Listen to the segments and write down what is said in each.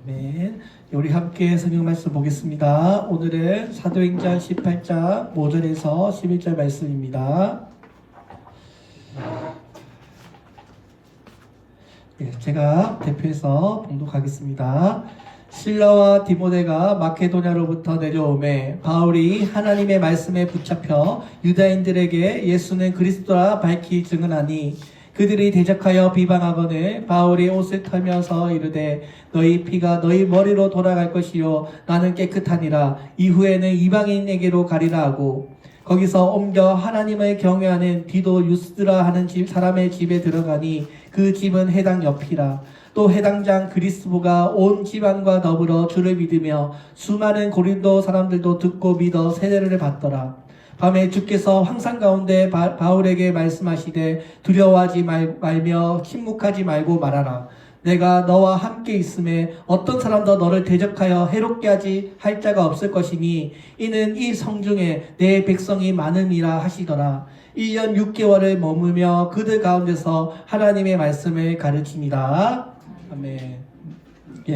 아멘. 우리 함께 성경 말씀 보겠습니다. 오늘은 사도행전 18장 5절에서 11절 말씀입니다. 제가 대표해서 봉독하겠습니다. 실라와 디모데가 마케도냐로부터 내려오매 바울이 하나님의 말씀에 붙잡혀 유다인들에게 예수는 그리스도라 밝히 증언하니 그들이 대적하여 비방하거늘 바울이 옷을 털면서 이르되 너희 피가 너희 머리로 돌아갈 것이요 나는 깨끗하니라. 이후에는 이방인에게로 가리라 하고 거기서 옮겨 하나님을 경외하는 디도 유스드라 하는 사람의 집에 들어가니 그 집은 해당 옆이라. 또 해당장 그리스도가 온 집안과 더불어 주를 믿으며 수많은 고린도 사람들도 듣고 믿어 세례를 받더라. 밤에 주께서 황상 가운데 바울에게 말씀하시되 두려워하지 말며 침묵하지 말고 말하라. 내가 너와 함께 있음에 어떤 사람도 너를 대적하여 해롭게 하지 할 자가 없을 것이니 이는 이 성중에 내 백성이 많음이라 하시더라. 1년 6개월을 머물며 그들 가운데서 하나님의 말씀을 가르치니라. 아멘.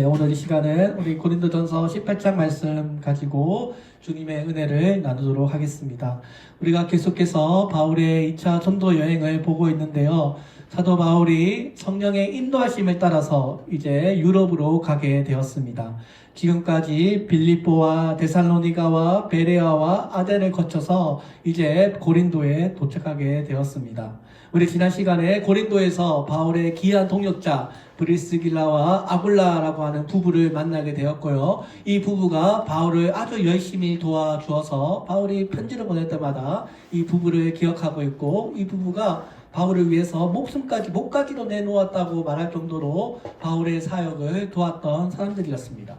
오늘 이 시간은 우리 고린도전서 18장 말씀 가지고 주님의 은혜를 나누도록 하겠습니다. 우리가 계속해서 바울의 2차 전도 여행을 보고 있는데요. 사도 바울이 성령의 인도하심을 따라서 이제 유럽으로 가게 되었습니다. 지금까지 빌립보와 데살로니가와 베레아와 아덴을 거쳐서 이제 고린도에 도착하게 되었습니다. 우리 지난 시간에 고린도에서 바울의 귀한 동역자 브리스길라와 아굴라라고 하는 부부를 만나게 되었고요. 이 부부가 바울을 아주 열심히 도와주어서 바울이 편지를 보낼 때마다 이 부부를 기억하고 있고 이 부부가 바울을 위해서 목까지도 내놓았다고 말할 정도로 바울의 사역을 도왔던 사람들이었습니다.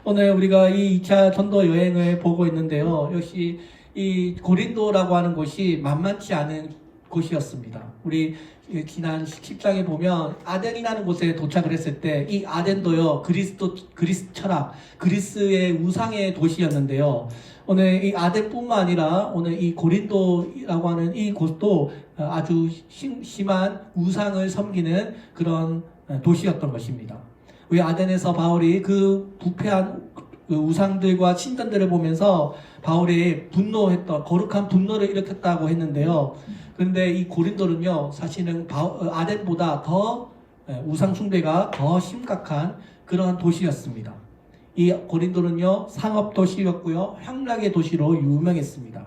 오늘 우리가 이 2차 전도 여행을 보고 있는데요. 역시 이 고린도라고 하는 곳이 만만치 않은 곳이었습니다. 우리 지난 10장에 보면 아덴이라는 곳에 도착을 했을 때 이 아덴도요 그리스 철학, 그리스의 우상의 도시였는데요. 오늘 이 아덴뿐만 아니라 오늘 이 고린도라고 하는 이 곳도 아주 심한 우상을 섬기는 그런 도시였던 것입니다. 우리 아덴에서 바울이 그 부패한 그 우상들과 신전들을 보면서 바울이 분노했던 거룩한 분노를 일으켰다고 했는데요. 그런데 이 고린도는요, 사실은 아덴보다 더 우상 숭배가 더 심각한 그러한 도시였습니다. 이 고린도는요, 상업 도시였고요, 향락의 도시로 유명했습니다.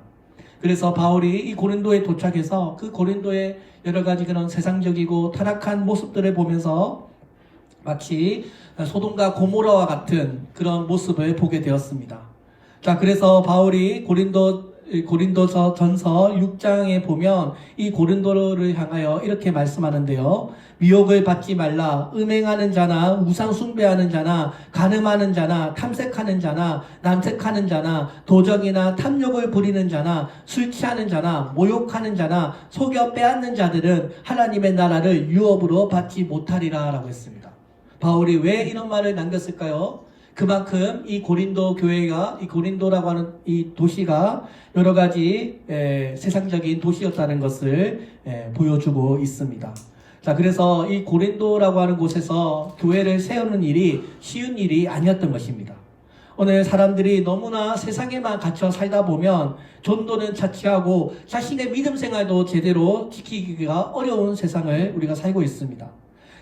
그래서 바울이 이 고린도에 도착해서 그 고린도의 여러 가지 그런 세상적이고 타락한 모습들을 보면서 마치 소돔과 고모라와 같은 그런 모습을 보게 되었습니다. 자, 그래서 바울이 고린도서 전서 6장에 보면 이 고린도를 향하여 이렇게 말씀하는데요. 미혹을 받지 말라. 음행하는 자나 우상 숭배하는 자나 간음하는 자나 탐색하는 자나 남색하는 자나 도적이나 탐욕을 부리는 자나 술 취하는 자나 모욕하는 자나 속여 빼앗는 자들은 하나님의 나라를 유업으로 받지 못하리라 라고 했습니다. 바울이 왜 이런 말을 남겼을까요? 그만큼 이 고린도 교회가, 이 고린도라고 하는 이 도시가 여러 가지 세상적인 도시였다는 것을 보여주고 있습니다. 자, 그래서 이 고린도라고 하는 곳에서 교회를 세우는 일이 쉬운 일이 아니었던 것입니다. 오늘 사람들이 너무나 세상에만 갇혀 살다 보면 전도는 자취하고 자신의 믿음 생활도 제대로 지키기가 어려운 세상을 우리가 살고 있습니다.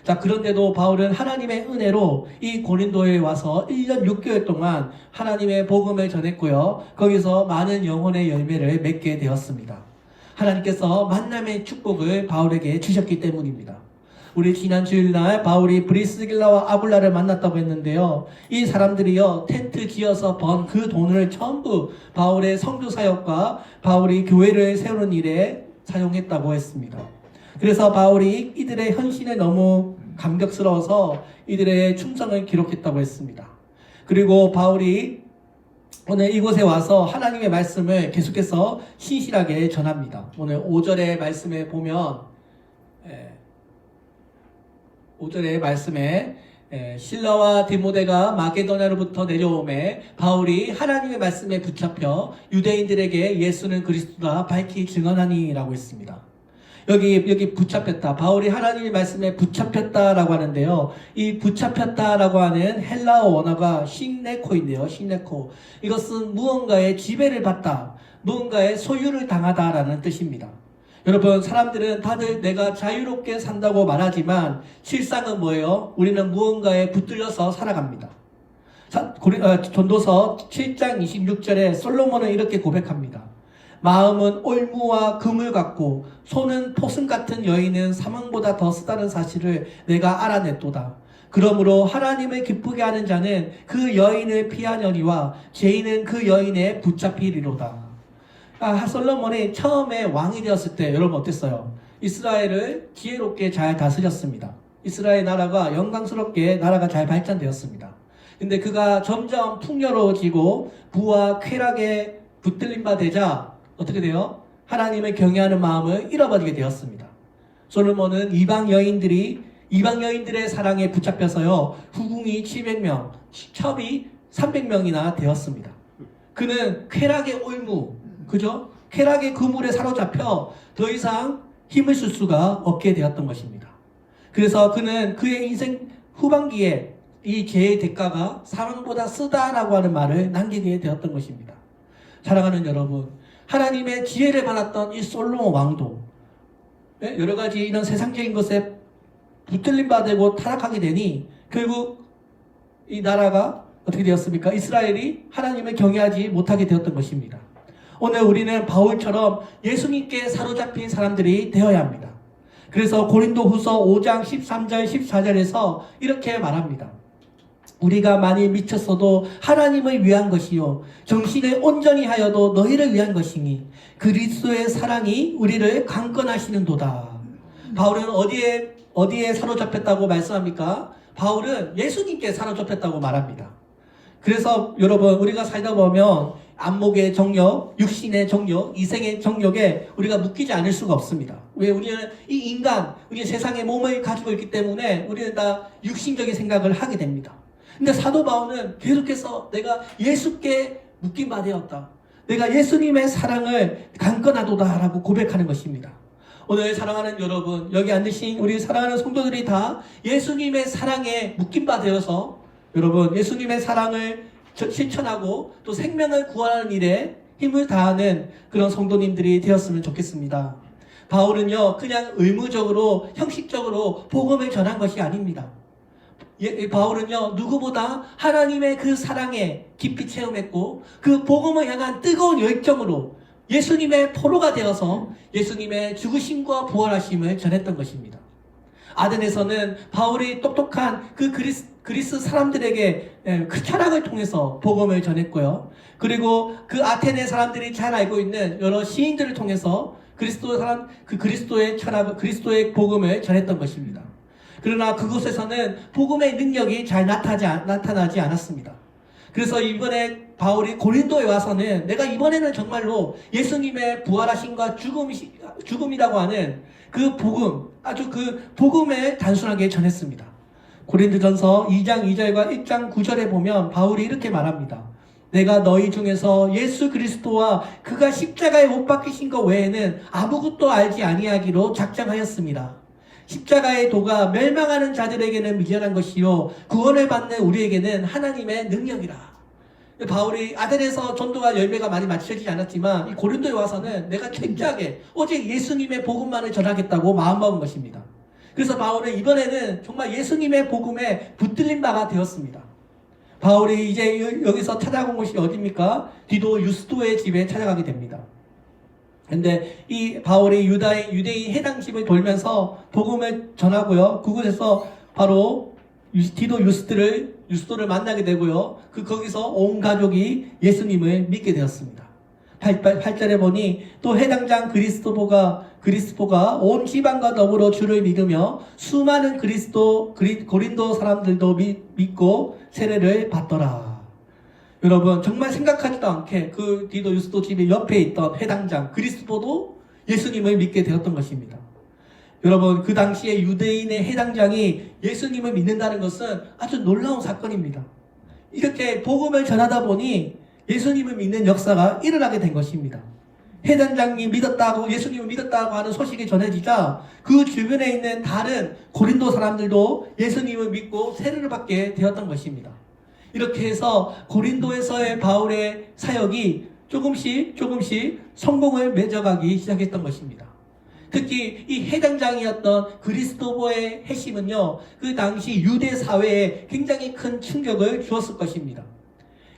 자, 그런데도 바울은 하나님의 은혜로 이 고린도에 와서 1년 6개월 동안 하나님의 복음을 전했고요. 거기서 많은 영혼의 열매를 맺게 되었습니다. 하나님께서 만남의 축복을 바울에게 주셨기 때문입니다. 우리 지난 주일날 바울이 브리스길라와 아굴라를 만났다고 했는데요. 이 사람들이요, 텐트 지어서 번 그 돈을 전부 바울의 선교 사역과 바울이 교회를 세우는 일에 사용했다고 했습니다. 그래서 바울이 이들의 헌신에 너무 감격스러워서 이들의 충성을 기록했다고 했습니다. 그리고 바울이 오늘 이곳에 와서 하나님의 말씀을 계속해서 신실하게 전합니다. 오늘 5절의 말씀에 보면 5절의 말씀에 실라와 디모데가 마게도냐로부터 내려오매 바울이 하나님의 말씀에 붙잡혀 유대인들에게 예수는 그리스도다 밝히 증언하니 라고 했습니다. 여기 붙잡혔다. 바울이 하나님의 말씀에 붙잡혔다라고 하는데요. 이 붙잡혔다라고 하는 헬라어 원어가 신네코인데요. 신네코. 이것은 무언가의 지배를 받다. 무언가의 소유를 당하다라는 뜻입니다. 여러분, 사람들은 다들 내가 자유롭게 산다고 말하지만 실상은 뭐예요? 우리는 무언가에 붙들려서 살아갑니다. 전도서 7장 26절에 솔로몬은 이렇게 고백합니다. 마음은 올무와 금을 갖고 손은 포승 같은 여인은 사망보다 더 쓰다는 사실을 내가 알아냈도다. 그러므로 하나님을 기쁘게 하는 자는 그 여인을 피하려니와 죄인은 그 여인에 붙잡히리로다. 솔로몬이 처음에 왕이 되었을 때 여러분 어땠어요? 이스라엘을 지혜롭게 잘 다스렸습니다. 이스라엘 나라가 영광스럽게 나라가 잘 발전되었습니다. 근데 그가 점점 풍요로워지고 부와 쾌락에 붙들림 바 되자 어떻게 돼요? 하나님을 경외하는 마음을 잃어버리게 되었습니다. 솔로몬은 이방 여인들의 사랑에 붙잡혀서요, 후궁이 700명, 첩이 300명이나 되었습니다. 그는 쾌락의 올무, 그죠? 쾌락의 그물에 사로잡혀 더 이상 힘을 쓸 수가 없게 되었던 것입니다. 그래서 그는 그의 인생 후반기에 이 죄의 대가가 사망보다 쓰다라고 하는 말을 남기게 되었던 것입니다. 사랑하는 여러분, 하나님의 지혜를 받았던 이 솔로몬 왕도 여러 가지 이런 세상적인 것에 붙들림 받고 타락하게 되니 결국 이 나라가 어떻게 되었습니까? 이스라엘이 하나님을 경외하지 못하게 되었던 것입니다. 오늘 우리는 바울처럼 예수님께 사로잡힌 사람들이 되어야 합니다. 그래서 고린도후서 5장 13절 14절에서 이렇게 말합니다. 우리가 많이 미쳤어도 하나님을 위한 것이요 정신을 온전히 하여도 너희를 위한 것이니 그리스도의 사랑이 우리를 강건하시는도다. 바울은 어디에 사로잡혔다고 말씀합니까? 바울은 예수님께 사로잡혔다고 말합니다. 그래서 여러분, 우리가 살다 보면 안목의 정욕, 육신의 정욕, 이생의 정욕에 우리가 묶이지 않을 수가 없습니다. 왜? 우리는 이 인간, 우리 세상의 몸을 가지고 있기 때문에 우리는 다 육신적인 생각을 하게 됩니다. 근데 사도 바울은 계속해서 내가 예수께 묶임 바 되었다. 내가 예수님의 사랑을 강건하도다 라고 고백하는 것입니다. 오늘 사랑하는 여러분, 여기 앉으신 우리 사랑하는 성도들이 다 예수님의 사랑에 묶임 바 되어서 여러분 예수님의 사랑을 실천하고 또 생명을 구하는 일에 힘을 다하는 그런 성도님들이 되었으면 좋겠습니다. 바울은요 그냥 의무적으로 형식적으로 복음을 전한 것이 아닙니다. 바울은요 누구보다 하나님의 그 사랑에 깊이 체험했고 그 복음을 향한 뜨거운 열정으로 예수님의 포로가 되어서 예수님의 죽으심과 부활하심을 전했던 것입니다. 아덴에서는 바울이 똑똑한 그 그리스 사람들에게 그 철학을 통해서 복음을 전했고요. 그리고 그 아테네 사람들이 잘 알고 있는 여러 시인들을 통해서 그리스도의 철학, 그리스도의 복음을 전했던 것입니다. 그러나 그곳에서는 복음의 능력이 잘 나타나지 않았습니다. 그래서 이번에 바울이 고린도에 와서는 내가 이번에는 정말로 예수님의 부활하심과 죽음이라고 하는 그 복음, 아주 그 복음을 단순하게 전했습니다. 고린도전서 2장 2절과 1장 9절에 보면 바울이 이렇게 말합니다. 내가 너희 중에서 예수 그리스도와 그가 십자가에 못 박히신 것 외에는 아무것도 알지 아니하기로 작정하였습니다. 십자가의 도가 멸망하는 자들에게는 미련한 것이요 구원을 받는 우리에게는 하나님의 능력이라. 바울이 아덴에서 전도가 열매가 많이 맞춰지지 않았지만 이 고린도에 와서는 내가 철저하게 오직 예수님의 복음만을 전하겠다고 마음먹은 것입니다. 그래서 바울은 이번에는 정말 예수님의 복음에 붙들린 바가 되었습니다. 바울이 이제 여기서 찾아간 곳이 어디입니까? 디도 유스도의 집에 찾아가게 됩니다. 근데 이 바울이 유대인 해당 집을 돌면서 복음을 전하고요. 그곳에서 바로 디도 유스도를 만나게 되고요. 거기서 온 가족이 예수님을 믿게 되었습니다. 8절에 보니 또 해당장 그리스포가 온 지방과 더불어 주를 믿으며 수많은 고린도 사람들도 믿고 세례를 받더라. 여러분 정말 생각하지도 않게 그 디도 유스도 집의 옆에 있던 해당장 그리스포도 예수님을 믿게 되었던 것입니다. 여러분 그 당시에 유대인의 해당장이 예수님을 믿는다는 것은 아주 놀라운 사건입니다. 이렇게 복음을 전하다 보니 예수님을 믿는 역사가 일어나게 된 것입니다. 해단장이 믿었다고, 예수님을 믿었다고 하는 소식이 전해지자 그 주변에 있는 다른 고린도 사람들도 예수님을 믿고 세례를 받게 되었던 것입니다. 이렇게 해서 고린도에서의 바울의 사역이 조금씩 성공을 맺어가기 시작했던 것입니다. 특히 이 해당장이었던 그리스도보의 핵심은요, 그 당시 유대 사회에 굉장히 큰 충격을 주었을 것입니다.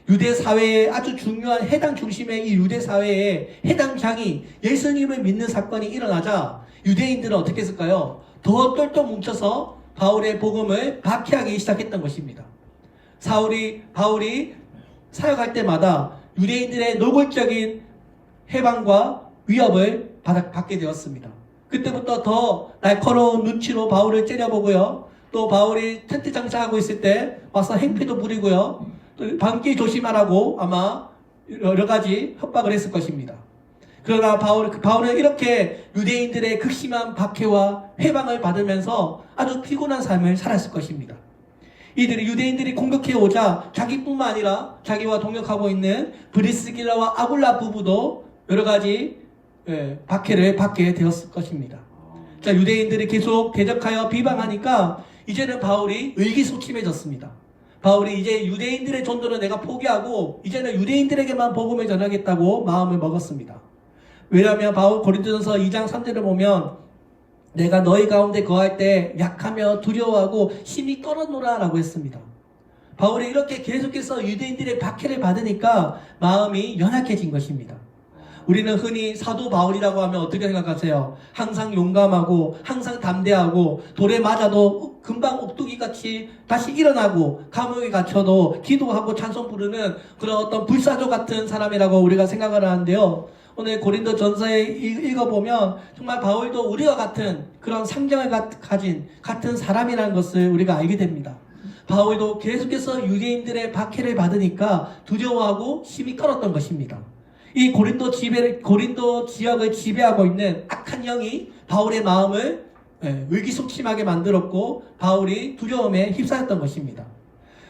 유대 사회의 아주 중요한 해당 중심의 이 유대 사회에 해당장이 예수님을 믿는 사건이 일어나자 유대인들은 어떻게 했을까요? 더 똘똘 뭉쳐서 바울의 복음을 박해하기 시작했던 것입니다. 바울이 사역할 때마다 유대인들의 노골적인 해방과 위협을 받게 되었습니다. 그때부터 더 날카로운 눈치로 바울을 째려보고요. 또 바울이 텐트 장사하고 있을 때 와서 행패도 부리고요. 또 밤길 조심하라고 아마 여러 가지 협박을 했을 것입니다. 그러나 바울은 이렇게 유대인들의 극심한 박해와 회방을 받으면서 아주 피곤한 삶을 살았을 것입니다. 유대인들이 공격해 오자 자기뿐만 아니라 자기와 동역하고 있는 브리스길라와 아굴라 부부도 여러 가지 박해를 받게 되었을 것입니다. 자, 유대인들이 계속 대적하여 비방하니까 이제는 바울이 의기소침해졌습니다. 바울이 이제 유대인들의 전도는 내가 포기하고 이제는 유대인들에게만 복음을 전하겠다고 마음을 먹었습니다. 왜냐하면 고린도전서 2장 3절을 보면 내가 너희 가운데 거할 때 약하며 두려워하고 심히 떨어노라 라고 했습니다. 바울이 이렇게 계속해서 유대인들의 박해를 받으니까 마음이 연약해진 것입니다. 우리는 흔히 사도 바울이라고 하면 어떻게 생각하세요? 항상 용감하고 항상 담대하고 돌에 맞아도 금방 옥두기같이 다시 일어나고 감옥에 갇혀도 기도하고 찬송 부르는 그런 어떤 불사조 같은 사람이라고 우리가 생각을 하는데요. 오늘 고린도 전서에 읽어보면 정말 바울도 우리와 같은 그런 상정을 가진 같은 사람이라는 것을 우리가 알게 됩니다. 바울도 계속해서 유대인들의 박해를 받으니까 두려워하고 심히 떨었던 것입니다. 이 고린도 지역을 지배하고 있는 악한 영이 바울의 마음을 의기소침하게 만들었고 바울이 두려움에 휩싸였던 것입니다.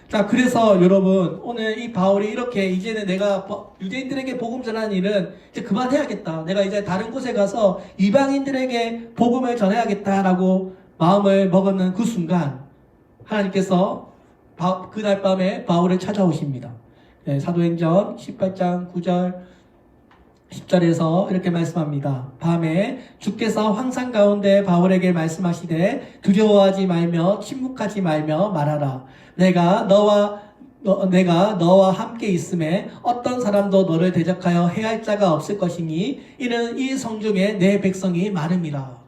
자, 그래서 여러분 오늘 이 바울이 이렇게 이제는 내가 유대인들에게 복음 전하는 일은 이제 그만해야겠다. 내가 이제 다른 곳에 가서 이방인들에게 복음을 전해야겠다라고 마음을 먹었는 그 순간 하나님께서 그날 밤에 바울을 찾아오십니다. 사도행전 18장 9절 10절에서 이렇게 말씀합니다. 밤에 주께서 황상 가운데 바울에게 말씀하시되 두려워하지 말며 침묵하지 말며 말하라. 내가 너와 함께 있음에 어떤 사람도 너를 대적하여 해할 자가 없을 것이니 이는 이 성중에 내 백성이 많음이라.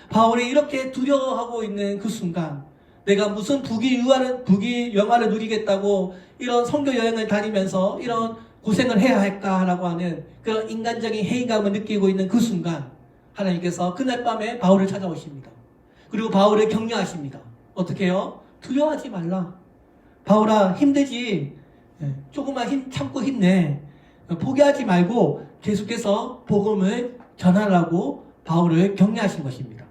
바울이 이렇게 두려워하고 있는 그 순간 내가 무슨 부귀 영화를 누리겠다고 이런 선교 여행을 다니면서 이런 고생을 해야 할까라고 하는 그런 인간적인 회의감을 느끼고 있는 그 순간 하나님께서 그날 밤에 바울을 찾아오십니다. 그리고 바울을 격려하십니다. 어떻게 해요? 두려워하지 말라. 바울아, 힘들지? 조금만 참고 힘내. 포기하지 말고 계속해서 복음을 전하라고 바울을 격려하신 것입니다.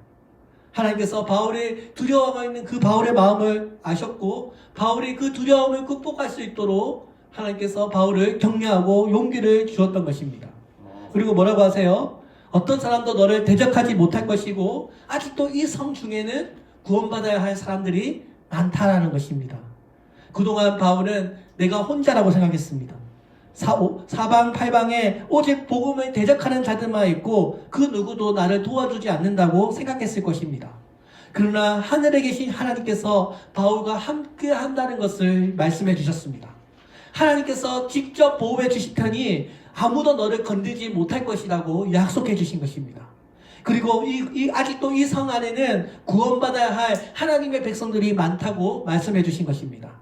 하나님께서 바울이 두려워하고 있는 그 바울의 마음을 아셨고 바울이 그 두려움을 극복할 수 있도록 하나님께서 바울을 격려하고 용기를 주었던 것입니다. 그리고 뭐라고 하세요? 어떤 사람도 너를 대적하지 못할 것이고 아직도 이 성 중에는 구원받아야 할 사람들이 많다라는 것입니다. 그동안 바울은 내가 혼자라고 생각했습니다. 사방팔방에 오직 복음을 대적하는 자들만 있고 그 누구도 나를 도와주지 않는다고 생각했을 것입니다. 그러나 하늘에 계신 하나님께서 바울과 함께 한다는 것을 말씀해 주셨습니다. 하나님께서 직접 보호해 주실 테니 아무도 너를 건드리지 못할 것이라고 약속해 주신 것입니다. 그리고 아직도 이 성 안에는 구원받아야 할 하나님의 백성들이 많다고 말씀해 주신 것입니다.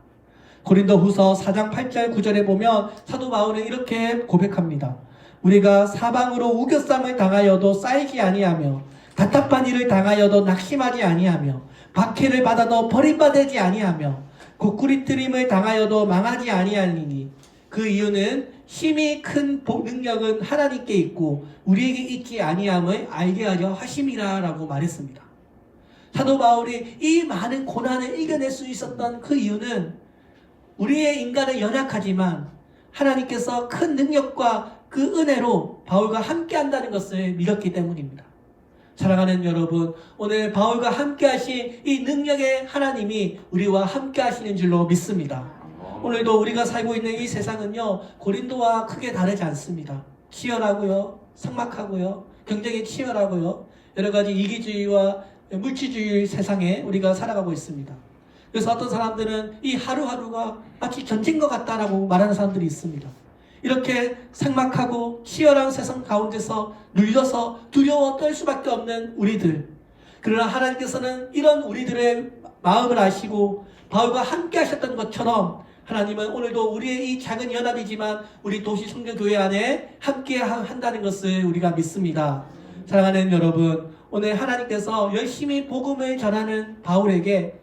고린도후서 4장 8절 9절에 보면 사도 바울은 이렇게 고백합니다. 우리가 사방으로 우겨쌈을 당하여도 쌓이지 아니하며 답답한 일을 당하여도 낙심하지 아니하며 박해를 받아도 버림받지 아니하며 고꾸리트림을 당하여도 망하지 아니하리니 그 이유는 힘이 큰 능력은 하나님께 있고 우리에게 있지 아니함을 알게 하려 하심이라 라고 말했습니다. 사도 바울이 이 많은 고난을 이겨낼 수 있었던 그 이유는 우리의 인간은 연약하지만 하나님께서 큰 능력과 그 은혜로 바울과 함께 한다는 것을 믿었기 때문입니다. 사랑하는 여러분, 오늘 바울과 함께 하신 이 능력의 하나님이 우리와 함께 하시는 줄로 믿습니다. 오늘도 우리가 살고 있는 이 세상은요, 고린도와 크게 다르지 않습니다. 치열하고요, 삭막하고요, 경쟁이 치열하고요, 여러 가지 이기주의와 물질주의 세상에 우리가 살아가고 있습니다. 그래서 어떤 사람들은 이 하루하루가 마치 전쟁과 같다라고 말하는 사람들이 있습니다. 이렇게 삭막하고 치열한 세상 가운데서 눌려서 두려워 떨 수밖에 없는 우리들. 그러나 하나님께서는 이런 우리들의 마음을 아시고 바울과 함께 하셨던 것처럼 하나님은 오늘도 우리의 이 작은 연합이지만 우리 도시 성교교회 안에 함께 한다는 것을 우리가 믿습니다. 사랑하는 여러분, 오늘 하나님께서 열심히 복음을 전하는 바울에게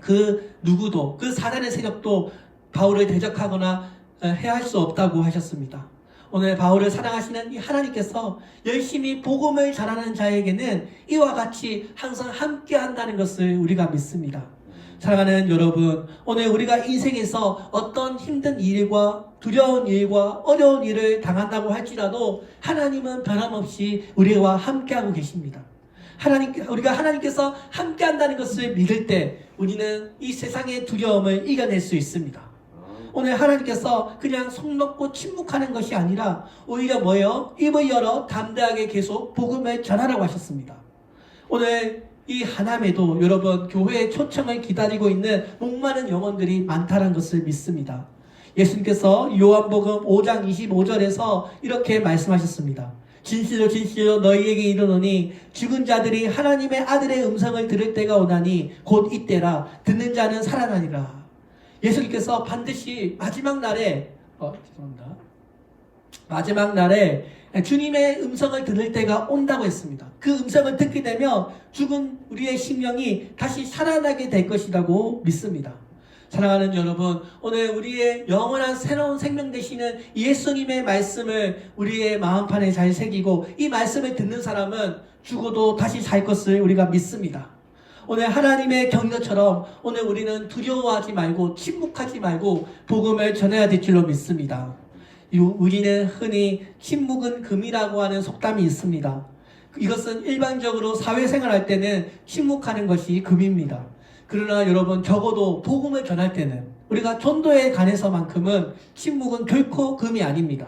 그 누구도, 그 사단의 세력도 바울을 대적하거나 해할 수 없다고 하셨습니다. 오늘 바울을 사랑하시는 이 하나님께서 열심히 복음을 전하는 자에게는 이와 같이 항상 함께 한다는 것을 우리가 믿습니다. 사랑하는 여러분, 오늘 우리가 인생에서 어떤 힘든 일과 두려운 일과 어려운 일을 당한다고 할지라도 하나님은 변함없이 우리와 함께하고 계십니다. 우리가 하나님께서 함께한다는 것을 믿을 때 우리는 이 세상의 두려움을 이겨낼 수 있습니다. 오늘 하나님께서 그냥 속 놓고 침묵하는 것이 아니라 오히려 뭐예요? 입을 열어 담대하게 계속 복음을 전하라고 하셨습니다. 오늘 이 하남에도 여러분 교회의 초청을 기다리고 있는 목마른 영혼들이 많다는 것을 믿습니다. 예수님께서 요한복음 5장 25절에서 이렇게 말씀하셨습니다. 진실로 진실로 너희에게 이르노니 죽은 자들이 하나님의 아들의 음성을 들을 때가 오나니 곧 이때라. 듣는 자는 살아나니라. 예수님께서 반드시 마지막 날에 마지막 날에 주님의 음성을 들을 때가 온다고 했습니다. 그 음성을 듣게 되면 죽은 우리의 심령이 다시 살아나게 될 것이라고 믿습니다. 사랑하는 여러분, 오늘 우리의 영원한 새로운 생명 되시는 예수님의 말씀을 우리의 마음판에 잘 새기고 이 말씀을 듣는 사람은 죽어도 다시 살 것을 우리가 믿습니다. 오늘 하나님의 격려처럼 오늘 우리는 두려워하지 말고 침묵하지 말고 복음을 전해야 될 줄로 믿습니다. 우리는 흔히 침묵은 금이라고 하는 속담이 있습니다. 이것은 일반적으로 사회생활할 때는 침묵하는 것이 금입니다. 그러나 여러분 적어도 복음을 전할 때는 우리가 전도에 관해서만큼은 침묵은 결코 금이 아닙니다.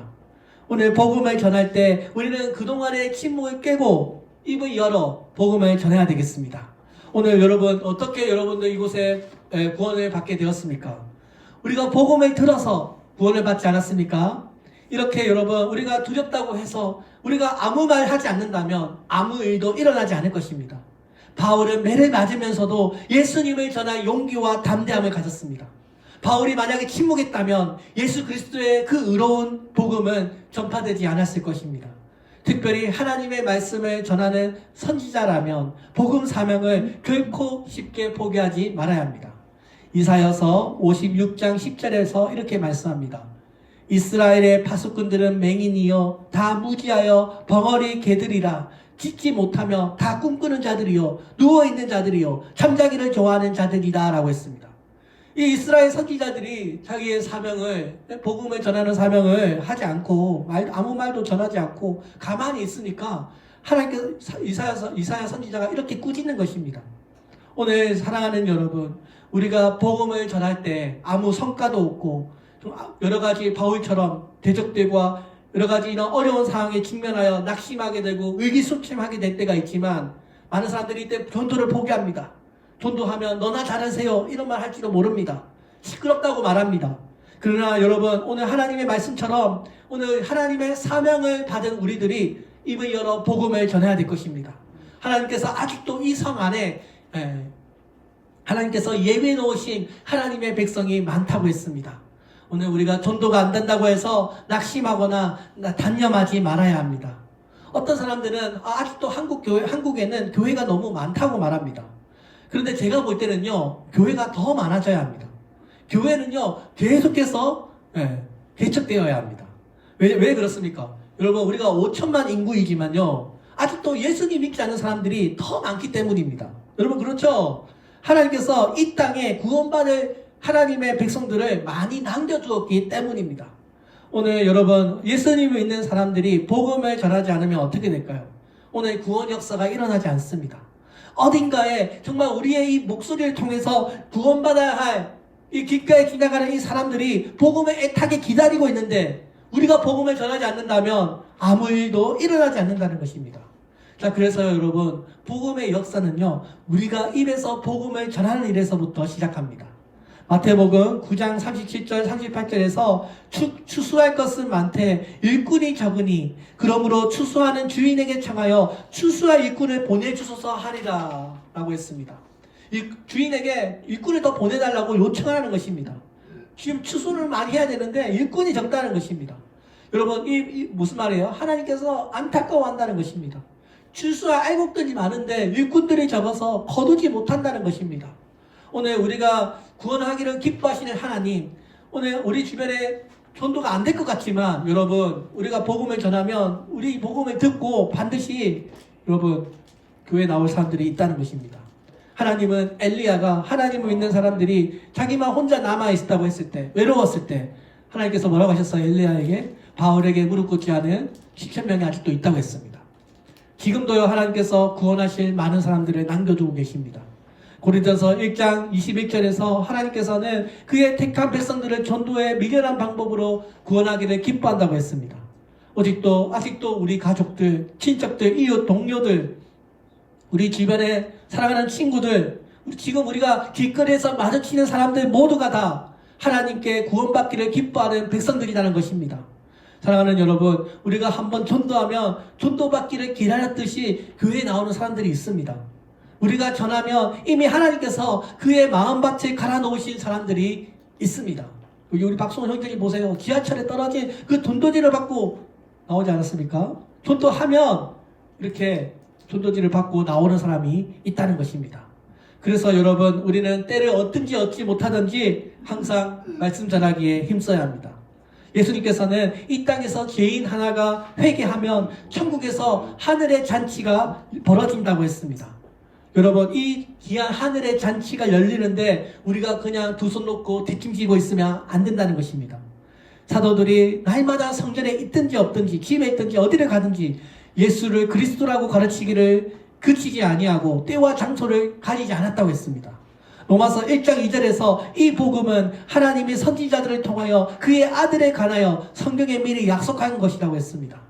오늘 복음을 전할 때 우리는 그동안의 침묵을 깨고 입을 열어 복음을 전해야 되겠습니다. 오늘 여러분 어떻게 여러분들 이곳에 구원을 받게 되었습니까? 우리가 복음을 들어서 구원을 받지 않았습니까? 이렇게 여러분 우리가 두렵다고 해서 우리가 아무 말 하지 않는다면 아무 일도 일어나지 않을 것입니다. 바울은 매를 맞으면서도 예수님을 전할 용기와 담대함을 가졌습니다. 바울이 만약에 침묵했다면 예수 그리스도의 그 의로운 복음은 전파되지 않았을 것입니다. 특별히 하나님의 말씀을 전하는 선지자라면 복음 사명을 결코 쉽게 포기하지 말아야 합니다. 이사야서 56장 10절에서 이렇게 말씀합니다. 이스라엘의 파수꾼들은 맹인이요 다 무지하여 벙어리 개들이라. 짖지 못하며 다 꿈꾸는 자들이요 누워있는 자들이요 잠자기를 좋아하는 자들이다 라고 했습니다. 이 이스라엘 선지자들이 자기의 사명을 복음을 전하는 사명을 하지 않고 아무 말도 전하지 않고 가만히 있으니까 하나님께서 이사야 선지자가 이렇게 꾸짖는 것입니다. 오늘 사랑하는 여러분, 우리가 복음을 전할 때 아무 성과도 없고 여러 가지 바울처럼 대적들과 여러 가지 이런 어려운 상황에 직면하여 낙심하게 되고 의기소침하게 될 때가 있지만 많은 사람들이 이때 전도를 포기합니다. 전도하면 너나 잘하세요 이런 말 할지도 모릅니다. 시끄럽다고 말합니다. 그러나 여러분 오늘 하나님의 말씀처럼 오늘 하나님의 사명을 받은 우리들이 입을 열어 복음을 전해야 될 것입니다. 하나님께서 아직도 이 성 안에 하나님께서 예비해 놓으신 하나님의 백성이 많다고 했습니다. 오늘 우리가 전도가 안 된다고 해서 낙심하거나 단념하지 말아야 합니다. 어떤 사람들은 아직도 한국에는 교회가 너무 많다고 말합니다. 그런데 제가 볼 때는요, 교회가 더 많아져야 합니다. 교회는요, 계속해서 개척되어야 합니다. 왜 그렇습니까? 여러분, 우리가 5천만 인구이지만요, 아직도 예수님 믿지 않는 사람들이 더 많기 때문입니다. 여러분, 그렇죠? 하나님께서 이 땅에 구원받을 하나님의 백성들을 많이 남겨주었기 때문입니다. 오늘 여러분 예수님을 믿는 사람들이 복음을 전하지 않으면 어떻게 될까요? 오늘 구원 역사가 일어나지 않습니다. 어딘가에 정말 우리의 이 목소리를 통해서 구원받아야 할 이 길가에 지나가는 이 사람들이 복음을 애타게 기다리고 있는데 우리가 복음을 전하지 않는다면 아무 일도 일어나지 않는다는 것입니다. 자, 그래서 여러분 복음의 역사는요 우리가 입에서 복음을 전하는 일에서부터 시작합니다. 마태복음 9장 37절 38절에서 추수할 것은 많되 일꾼이 적으니 그러므로 추수하는 주인에게 청하여 추수할 일꾼을 보내주소서 하리라 라고 했습니다. 주인에게 일꾼을 더 보내달라고 요청하는 것입니다. 지금 추수를 많이 해야 되는데 일꾼이 적다는 것입니다. 여러분 이 무슨 말이에요? 하나님께서 안타까워한다는 것입니다. 추수할 알곡들이 많은데 일꾼들이 적어서 거두지 못한다는 것입니다. 오늘 우리가 구원하기를 기뻐하시는 하나님, 오늘 우리 주변에 전도가 안 될 것 같지만 여러분 우리가 복음을 전하면 우리 복음을 듣고 반드시 여러분 교회에 나올 사람들이 있다는 것입니다. 하나님은 엘리야가 하나님을 믿는 사람들이 자기만 혼자 남아있다고 했을 때, 외로웠을 때 하나님께서 뭐라고 하셨어요? 엘리야에게 바울에게 무릎 꿇지 않은 10,000명이 아직도 있다고 했습니다. 지금도요 하나님께서 구원하실 많은 사람들을 남겨두고 계십니다. 고린도서 1장 21절에서 하나님께서는 그의 택한 백성들을 전도의 미련한 방법으로 구원하기를 기뻐한다고 했습니다. 아직도 우리 가족들, 친척들, 이웃, 동료들, 우리 주변에 사랑하는 친구들, 지금 우리가 길거리에서 마주치는 사람들 모두가 다 하나님께 구원받기를 기뻐하는 백성들이라는 것입니다. 사랑하는 여러분, 우리가 한번 전도하면 전도받기를 기다렸듯이 교회에 나오는 사람들이 있습니다. 우리가 전하면 이미 하나님께서 그의 마음밭을 갈아놓으신 사람들이 있습니다. 여기 우리 박성호 형제님 보세요. 지하철에 떨어진 그 돈도지를 받고 나오지 않았습니까? 전도하면 이렇게 전도지를 받고 나오는 사람이 있다는 것입니다. 그래서 여러분 우리는 때를 얻든지 얻지 못하든지 항상 말씀 전하기에 힘써야 합니다. 예수님께서는 이 땅에서 죄인 하나가 회개하면 천국에서 하늘의 잔치가 벌어진다고 했습니다. 여러분 이 귀한 하늘의 잔치가 열리는데 우리가 그냥 두 손 놓고 뒷짐지고 있으면 안 된다는 것입니다. 사도들이 날마다 성전에 있든지 없든지 집에 있든지 어디를 가든지 예수를 그리스도라고 가르치기를 그치지 아니하고 때와 장소를 가리지 않았다고 했습니다. 로마서 1장 2절에서 이 복음은 하나님이 선지자들을 통하여 그의 아들에 관하여 성경에 미리 약속한 것이라고 했습니다.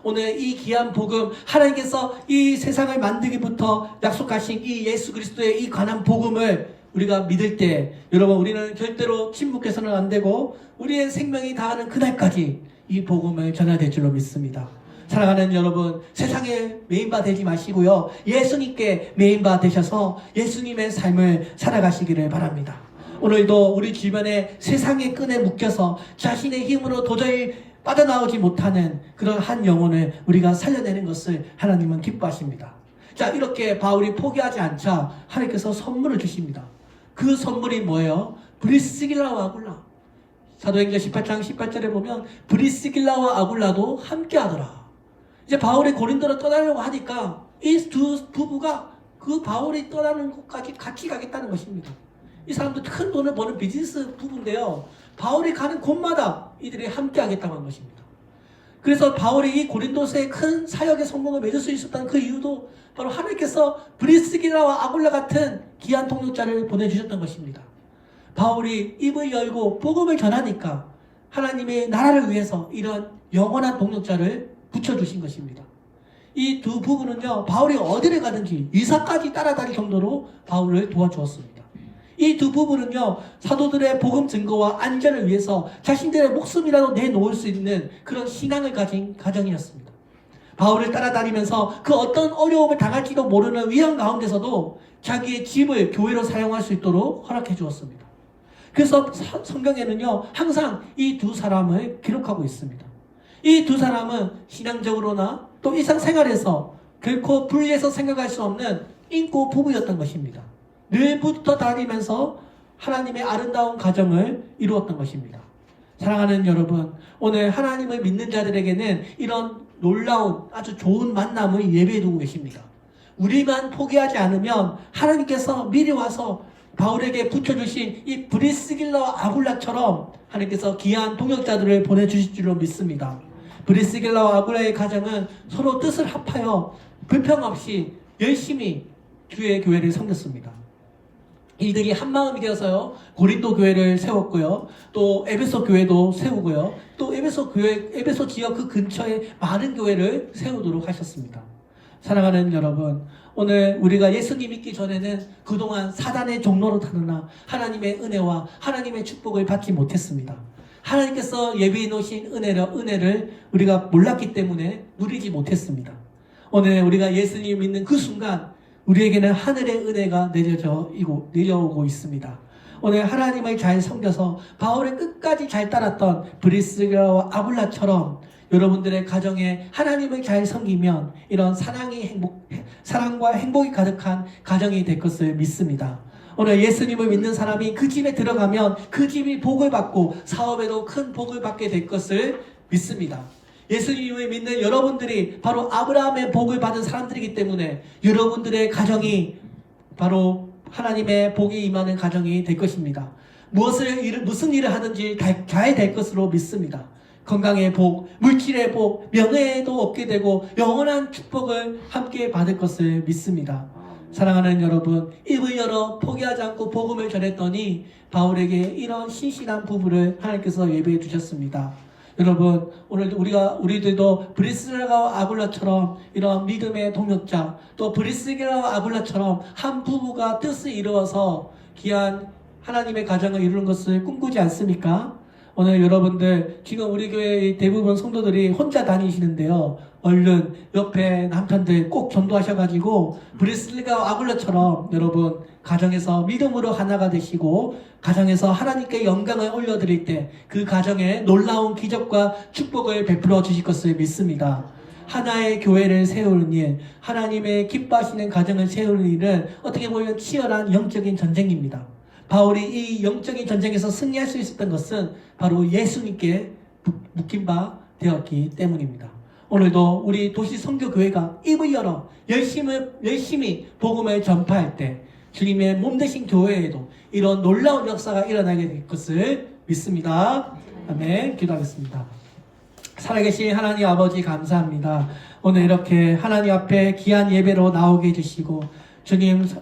오늘 이 귀한 복음, 하나님께서 이 세상을 만들기부터 약속하신 이 예수 그리스도의 이 관한 복음을 우리가 믿을 때 여러분 우리는 절대로 침묵해서는 안 되고 우리의 생명이 다하는 그날까지 이 복음을 전해야 될 줄로 믿습니다. 사랑하는 여러분, 세상에 메인바 되지 마시고요. 예수님께 메인바 되셔서 예수님의 삶을 살아가시기를 바랍니다. 오늘도 우리 주변에 세상의 끈에 묶여서 자신의 힘으로 도저히 빠져나오지 못하는 그런 한 영혼을 우리가 살려내는 것을 하나님은 기뻐하십니다. 자, 이렇게 바울이 포기하지 않자 하나님께서 선물을 주십니다. 그 선물이 뭐예요? 브리스길라와 아굴라. 사도행전 18장 18절에 보면 브리스길라와 아굴라도 함께 하더라. 이제 바울이 고린도로 떠나려고 하니까 이 두 부부가 그 바울이 떠나는 곳까지 같이 가겠다는 것입니다. 이 사람도 큰 돈을 버는 비즈니스 부부인데요. 바울이 가는 곳마다 이들이 함께 하겠다고 한 것입니다. 그래서 바울이 이 고린도서의 큰 사역의 성공을 맺을 수 있었다는 그 이유도 바로 하나님께서 브리스길라와 아굴라 같은 귀한 동역자를 보내주셨던 것입니다. 바울이 입을 열고 복음을 전하니까 하나님의 나라를 위해서 이런 영원한 동역자를 붙여주신 것입니다. 이 두 부부는요, 바울이 어디를 가든지 이사까지 따라다닐 정도로 바울을 도와주었습니다. 이 두 부부는요, 사도들의 복음 증거와 안전을 위해서 자신들의 목숨이라도 내놓을 수 있는 그런 신앙을 가진 가정이었습니다. 바울을 따라다니면서 그 어떤 어려움을 당할지도 모르는 위험 가운데서도 자기의 집을 교회로 사용할 수 있도록 허락해 주었습니다. 그래서 성경에는요, 항상 이 두 사람을 기록하고 있습니다. 이 두 사람은 신앙적으로나 또 일상생활에서 결코 분리해서 생각할 수 없는 인고 부부였던 것입니다. 늘 붙어 다니면서 하나님의 아름다운 가정을 이루었던 것입니다. 사랑하는 여러분, 오늘 하나님을 믿는 자들에게는 이런 놀라운 아주 좋은 만남을 예배해 두고 계십니다. 우리만 포기하지 않으면 하나님께서 미리 와서 바울에게 붙여주신 이 브리스길라와 아굴라처럼 하나님께서 귀한 동역자들을 보내주실 줄로 믿습니다. 브리스길라와 아굴라의 가정은 서로 뜻을 합하여 불평 없이 열심히 주의 교회를 섬겼습니다. 이들이 한마음이 되어서요, 고린도 교회를 세웠고요, 또 에베소 교회도 세우고요, 또 에베소 지역 그 근처에 많은 교회를 세우도록 하셨습니다. 사랑하는 여러분, 오늘 우리가 예수님 믿기 전에는 그동안 사단의 종로로 타느라 하나님의 은혜와 하나님의 축복을 받지 못했습니다. 하나님께서 예비해 놓으신 은혜를 우리가 몰랐기 때문에 누리지 못했습니다. 오늘 우리가 예수님 믿는 그 순간 우리에게는 하늘의 은혜가 내려오고 있습니다. 오늘 하나님을 잘 섬겨서 바울의 끝까지 잘 따랐던 브리스길라와 아굴라처럼 여러분들의 가정에 하나님을 잘 섬기면 이런 사랑과 행복이 가득한 가정이 될 것을 믿습니다. 오늘 예수님을 믿는 사람이 그 집에 들어가면 그 집이 복을 받고 사업에도 큰 복을 받게 될 것을 믿습니다. 예수님을 믿는 여러분들이 바로 아브라함의 복을 받은 사람들이기 때문에 여러분들의 가정이 바로 하나님의 복이 임하는 가정이 될 것입니다. 무슨 일을 하든지 잘 될 것으로 믿습니다. 건강의 복, 물질의 복, 명예도 얻게 되고 영원한 축복을 함께 받을 것을 믿습니다. 사랑하는 여러분, 입을 열어 포기하지 않고 복음을 전했더니 바울에게 이런 신실한 부부를 하나님께서 예배해 주셨습니다. 여러분, 오늘 우리들도 브리스길라와 아굴라처럼 이런 믿음의 동역자, 또 브리스길라와 아굴라처럼 한 부부가 뜻을 이루어서 귀한 하나님의 가정을 이루는 것을 꿈꾸지 않습니까? 오늘 여러분들, 지금 우리 교회 대부분 성도들이 혼자 다니시는데요, 얼른 옆에 남편들 꼭 전도하셔가지고 브리스길라와 아굴라처럼 여러분 가정에서 믿음으로 하나가 되시고 가정에서 하나님께 영광을 올려드릴 때 그 가정에 놀라운 기적과 축복을 베풀어 주실 것을 믿습니다. 하나의 교회를 세우는 일, 하나님의 기뻐하시는 가정을 세우는 일은 어떻게 보면 치열한 영적인 전쟁입니다. 바울이 이 영적인 전쟁에서 승리할 수 있었던 것은 바로 예수님께 묶인 바 되었기 때문입니다. 오늘도 우리 도시 선교교회가 입을 열어 열심히 복음을 전파할 때 주님의 몸되신 교회에도 이런 놀라운 역사가 일어나게 될 것을 믿습니다. 아멘. 기도하겠습니다. 살아계신 하나님 아버지 감사합니다. 오늘 이렇게 하나님 앞에 귀한 예배로 나오게 해주시고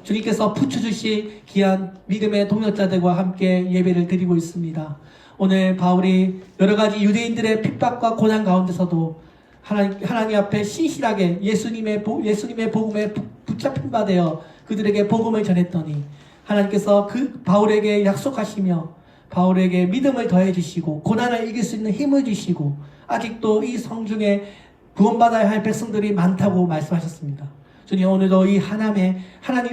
주님께서 붙여주신 귀한 믿음의 동역자들과 함께 예배를 드리고 있습니다. 오늘 바울이 여러가지 유대인들의 핍박과 고난 가운데서도 하나님 앞에 신실하게 예수님의 복음에 붙잡힌 바 되어 그들에게 복음을 전했더니 하나님께서 그 바울에게 약속하시며 바울에게 믿음을 더해 주시고 고난을 이길 수 있는 힘을 주시고 아직도 이 성중에 구원받아야 할 백성들이 많다고 말씀하셨습니다. 주님, 오늘도 이 하나님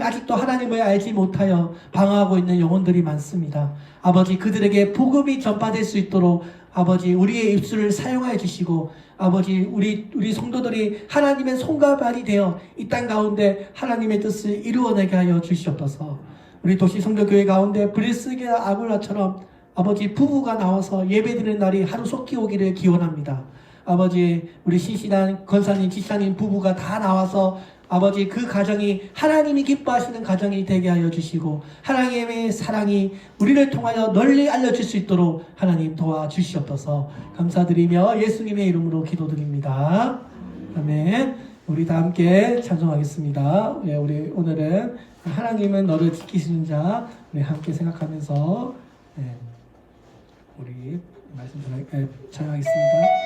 아직도 하나님을 알지 못하여 방황하고 있는 영혼들이 많습니다. 아버지, 그들에게 복음이 전파될 수 있도록 아버지 우리의 입술을 사용하여 주시고 아버지 우리 성도들이 하나님의 손과 발이 되어 이 땅 가운데 하나님의 뜻을 이루어내게 하여 주시옵소서. 우리 도시 성도교회 가운데 브리스길라 아굴라처럼 아버지 부부가 나와서 예배드리는 날이 하루속히 오기를 기원합니다. 아버지 우리 신실한 권사님 지사님 부부가 다 나와서 아버지 그 가정이 하나님이 기뻐하시는 가정이 되게 하여 주시고 하나님의 사랑이 우리를 통하여 널리 알려질 수 있도록 하나님 도와주시옵소서. 감사드리며 예수님의 이름으로 기도드립니다. 아멘. 우리 다 함께 찬송하겠습니다. 우리 오늘은 하나님은 너를 지키시는 자 우리 함께 생각하면서 우리 말씀 찬양하겠습니다.